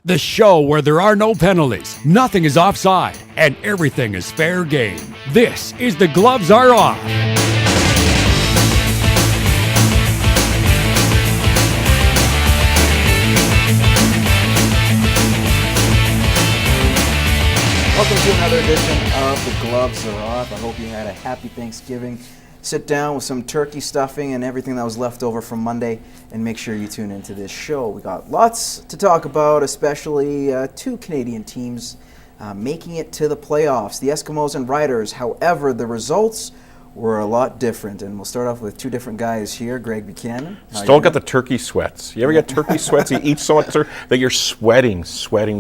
The show where there are no penalties, nothing is offside, and everything is fair game. This is The Gloves Are Off. Welcome to another edition of The Gloves Are Off. I hope you had a happy Thanksgiving. Sit down with some turkey stuffing and everything that was left over from Monday, and make sure you tune into this show. We got lots to talk about, especially two Canadian teams making it to the playoffs, the Eskimos and Riders. However, the results were a lot different, and we'll start off with two different guys here. Greg Buchanan. Still got the turkey sweats. You ever get turkey sweats? You eat so much that you're sweating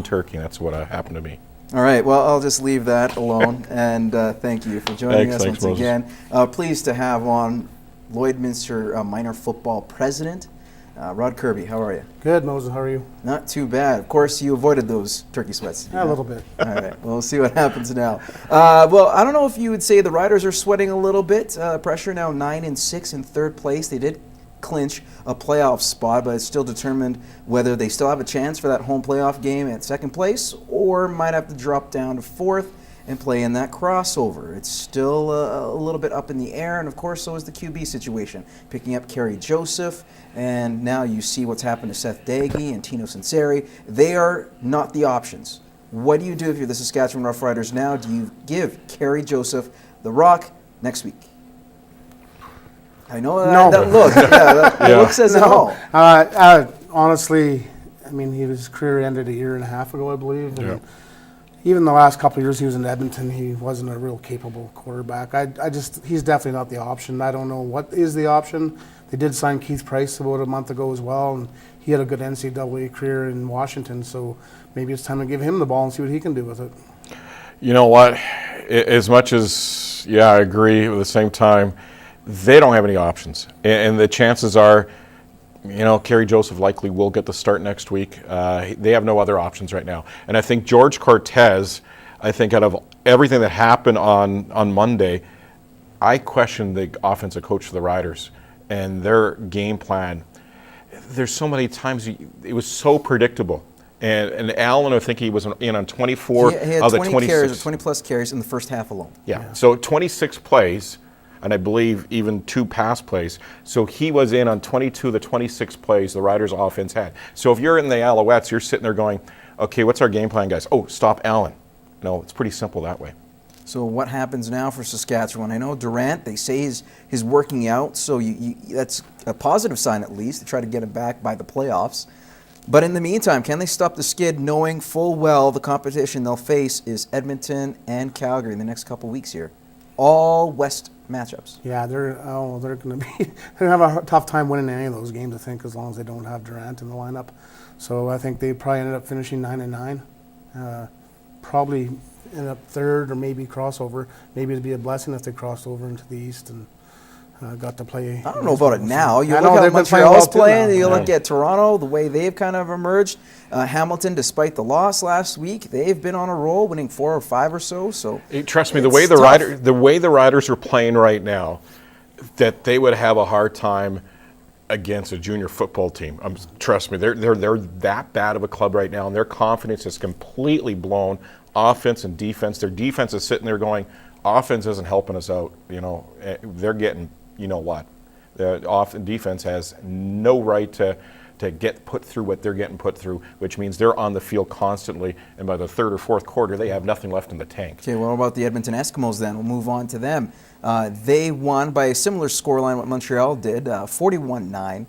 turkey. That's what happened to me. All right, well, I'll just leave that alone, and thank you for joining us once again. Pleased to have on Lloydminster minor football president, Rod Kirby. How are you? Good, Moses. How are you? Not too bad. Of course, you avoided those turkey sweats. A little bit. All right, well, we'll see what happens now. Well, I don't know if you would say the Riders are sweating a little bit. Pressure now 9-6 in third place. They did clinch a playoff spot, but it's still determined whether they still have a chance for that home playoff game at second place or might have to drop down to fourth and play in that crossover. It's still a little bit up in the air, and of course so is the QB situation. Picking up Kerry Joseph, and now you see what's happened to Seth Daggy and Tino Sinceri. They are not the options. What do you do if you're the Saskatchewan Roughriders now? Do you give Kerry Joseph the rock next week? I know that look. That look says it all. Honestly, I mean, his career ended a year and a half ago, I believe. And even the last couple of years he was in Edmonton, he wasn't a real capable quarterback. He's definitely not the option. I don't know what is the option. They did sign Keith Price about a month ago as well, and he had a good NCAA career in Washington, so maybe it's time to give him the ball and see what he can do with it. You know what? As much as, I agree, at the same time, they don't have any options. And the chances are, Kerry Joseph likely will get the start next week. They have no other options right now. And I think George Cortez, out of everything that happened on Monday, I question the offensive coach for the Riders and their game plan. There's so many times it was so predictable. And Allen, I think he was in on 24 he had of the 20 26. carries, 20-plus carries in the first half alone. Yeah, so 26 plays. And I believe even 2 pass plays. So he was in on 22 of the 26 plays the Riders' offense had. So if you're in the Alouettes, you're sitting there going, okay, what's our game plan, guys? Oh, stop Allen. No, it's pretty simple that way. So what happens now for Saskatchewan? I know Durant, they say he's working out, so that's a positive sign at least, to try to get him back by the playoffs. But in the meantime, can they stop the skid knowing full well the competition they'll face is Edmonton and Calgary in the next couple weeks here? All West matchups. Yeah, they're going to have a tough time winning any of those games, I think, as long as they don't have Durant in the lineup. So I think they probably ended up finishing 9-9. Probably end up third or maybe crossover. Maybe it'd be a blessing if they crossed over into the East and got to play. I don't know about it now. You look how Montreal's playing. You look at Toronto, the way they've kind of emerged. Hamilton, despite the loss last week, they've been on a roll, winning 4 or 5 or so. So trust me, the way the Riders are playing right now, that they would have a hard time against a junior football team. Trust me, they're that bad of a club right now, and their confidence is completely blown. Offense and defense. Their defense is sitting there going, offense isn't helping us out. They're getting. You know what? The defense has no right to get put through what they're getting put through, which means they're on the field constantly, and by the third or fourth quarter, they have nothing left in the tank. Okay, what about the Edmonton Eskimos then? We'll move on to them. They won by a similar scoreline what Montreal did, 41-9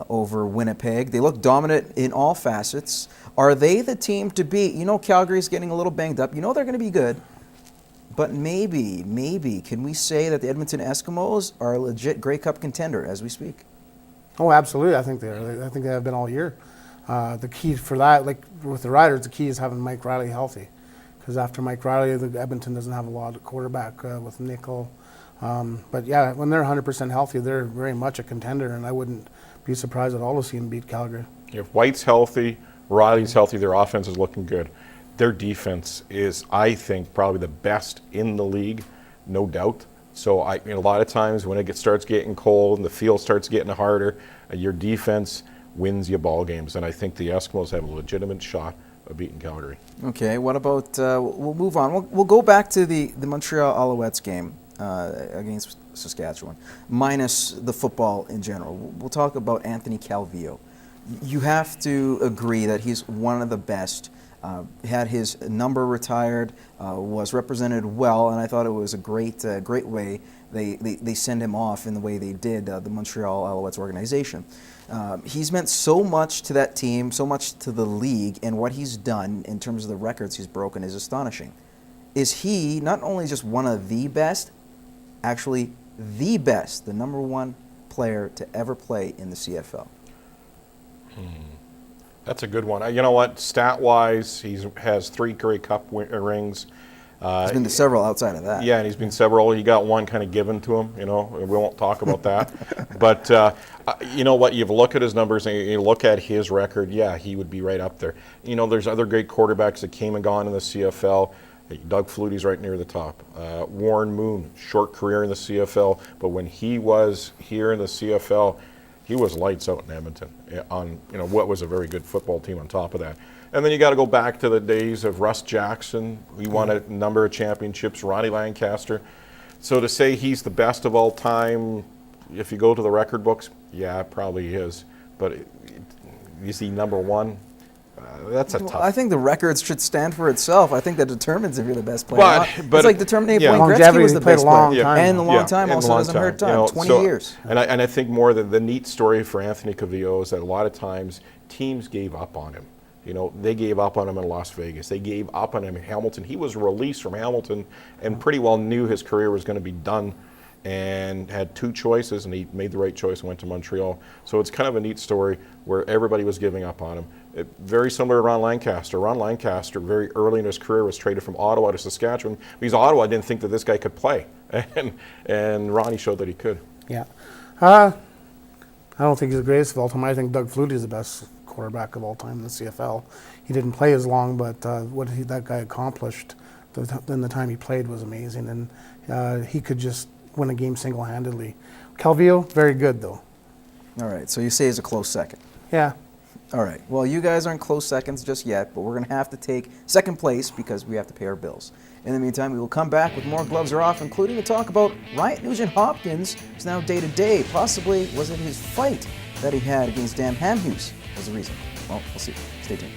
over Winnipeg. They look dominant in all facets. Are they the team to beat? Calgary's getting a little banged up. They're going to be good. But maybe, can we say that the Edmonton Eskimos are a legit Grey Cup contender as we speak? Oh, absolutely. I think they are. I think they have been all year. The key for that, like with the Riders, the key is having Mike Riley healthy. Because after Mike Riley, Edmonton doesn't have a lot of quarterback with Nickel. But yeah, when they're 100% healthy, they're very much a contender, and I wouldn't be surprised at all to see them beat Calgary. If White's healthy, Riley's healthy, their offense is looking good. Their defense is, I think, probably the best in the league, no doubt. So a lot of times when it starts getting cold and the field starts getting harder, your defense wins you ball games. And I think the Eskimos have a legitimate shot beating Calgary. Okay, what about, we'll move on. We'll go back to the Montreal Alouettes game against Saskatchewan, minus the football in general. We'll talk about Anthony Calvillo. You have to agree that he's one of the best. Had his number retired, was represented well, and I thought it was a great way they send him off in the way they did, the Montreal Alouettes organization. He's meant so much to that team, so much to the league, and what he's done in terms of the records he's broken is astonishing. Is he not only just one of the best, actually the best, the number one player to ever play in the CFL? That's a good one. You know what? Stat-wise, he has 3 Grey Cup rings. He's been to several outside of that. Yeah, and he's been several. He got one kind of given to him, we won't talk about that. But you know what? You look at his numbers and you look at his record, yeah, he would be right up there. There's other great quarterbacks that came and gone in the CFL. Doug Flutie's right near the top. Warren Moon, short career in the CFL, but when he was here in the CFL, he was lights out in Edmonton on what was a very good football team on top of that. And then you got to go back to the days of Russ Jackson. He won a number of championships. Ronnie Lancaster. So to say he's the best of all time, if you go to the record books, yeah, probably is. But is he number one? That's a tough. I think the records should stand for itself. I think that determines if you're the best player. But it's like determining if Wayne longevity, Gretzky was the played best a long player. time. And a long time also doesn't hurt time. 20 years. And I think more the neat story for Anthony Calvillo is that a lot of times teams gave up on him. They gave up on him in Las Vegas. They gave up on him in Hamilton. He was released from Hamilton and pretty well knew his career was going to be done and had 2 choices, and he made the right choice and went to Montreal. So it's kind of a neat story where everybody was giving up on him. Very similar to Ron Lancaster. Ron Lancaster, very early in his career, was traded from Ottawa to Saskatchewan because Ottawa didn't think that this guy could play. And Ronnie showed that he could. Yeah. I don't think he's the greatest of all time. I think Doug Flutie is the best quarterback of all time in the CFL. He didn't play as long, but what that guy accomplished in the time he played was amazing. And he could just win a game single-handedly. Calvillo, very good, though. All right, so you say he's a close second. Yeah. All right, well, you guys aren't close seconds just yet, but we're going to have to take second place because we have to pay our bills. In the meantime, we will come back with more Gloves Are Off, including a talk about Wyatt Nugent-Hopkins, who's now day-to-day. Possibly, was it his fight that he had against Dan Hamhuis was the reason? Well, we'll see. Stay tuned.